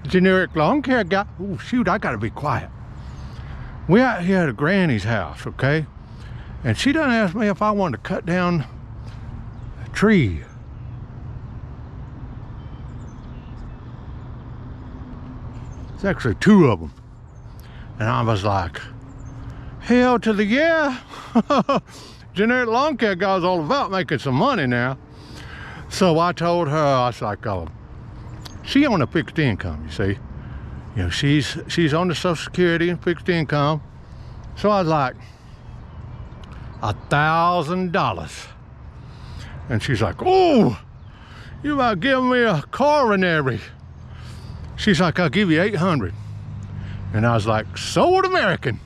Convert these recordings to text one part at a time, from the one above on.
Generic lawn care guy. Oh, shoot, I gotta be quiet. We out here at a granny's house, okay? And she done asked me if I wanted to cut down a tree. It's actually 2 of them. And I was like, hell to the yeah. Generic lawn care guy's all about making some money now. So I told her, I was like, oh, she on a fixed income, you see. You know, she's on the Social Security and fixed income. So I was like, $1,000. And she's like, oh, you about giving me a coronary. She's like, I'll give you 800. And I was like, sold American.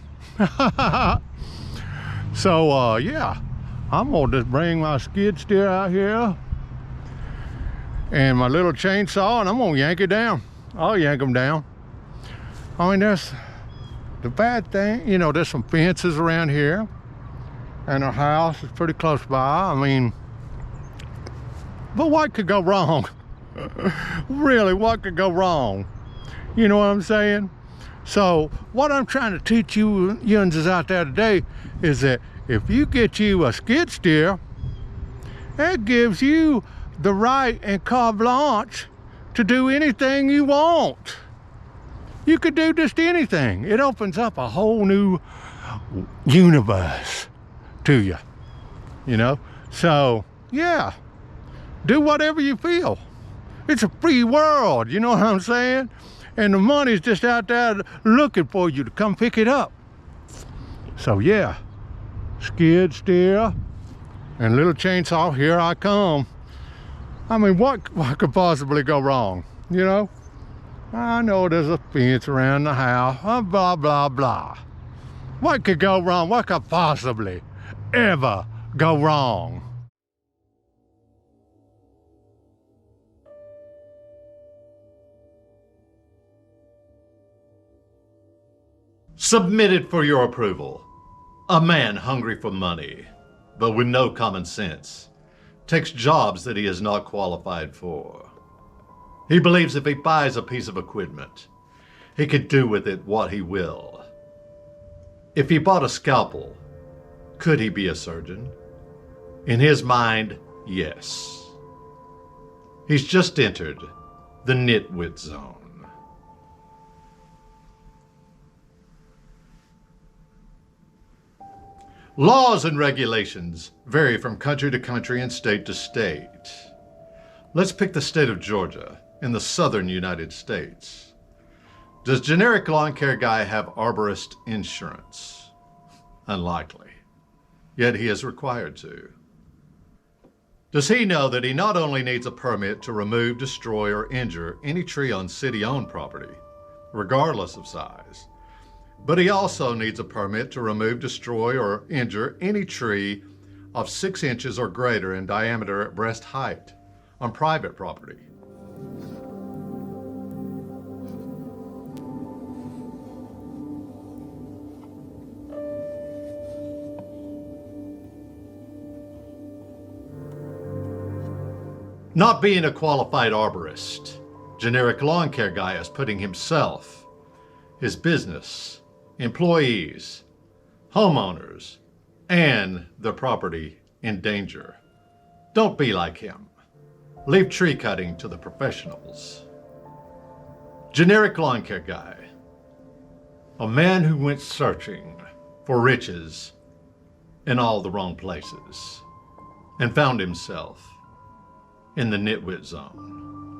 So yeah, I'm gonna just bring my skid steer out here and my little chainsaw, and I'm gonna yank it down. I'll yank them down. I mean, there's the bad thing, you know, there's some fences around here, and our house is pretty close by. I mean, but what could go wrong? Really, what could go wrong? You know what I'm saying? So what I'm trying to teach you yuns out there today is that if you get you a skid steer, it gives you the right and carte blanche to do anything you want. You could do just anything. It opens up a whole new universe to you, you know? So yeah, do whatever you feel. It's a free world, you know what I'm saying? And the money's just out there looking for you to come pick it up. So yeah, skid steer and little chainsaw, here I come. I mean, what could possibly go wrong, you know? I know there's a fence around the house, blah, blah, blah. What could go wrong? What could possibly ever go wrong? Submitted for your approval. A man hungry for money, but with no common sense, takes jobs that he is not qualified for. He believes if he buys a piece of equipment, he could do with it what he will. If he bought a scalpel, could he be a surgeon? In his mind, yes. He's just entered the Nitwit Zone. Laws and regulations vary from country to country and state to state. Let's pick the state of Georgia in the southern United States. Does generic lawn care guy have arborist insurance? Unlikely. Yet he is required to. Does he know that he not only needs a permit to remove, destroy, or injure any tree on city-owned property, regardless of size, but he also needs a permit to remove, destroy, or injure any tree of 6 inches or greater in diameter at breast height on private property? Not being a qualified arborist, generic lawn care guy is putting himself, his business, employees, homeowners, and their property in danger. Don't be like him. Leave tree cutting to the professionals. Generic lawn care guy. A man who went searching for riches in all the wrong places and found himself in the Nitwit Zone.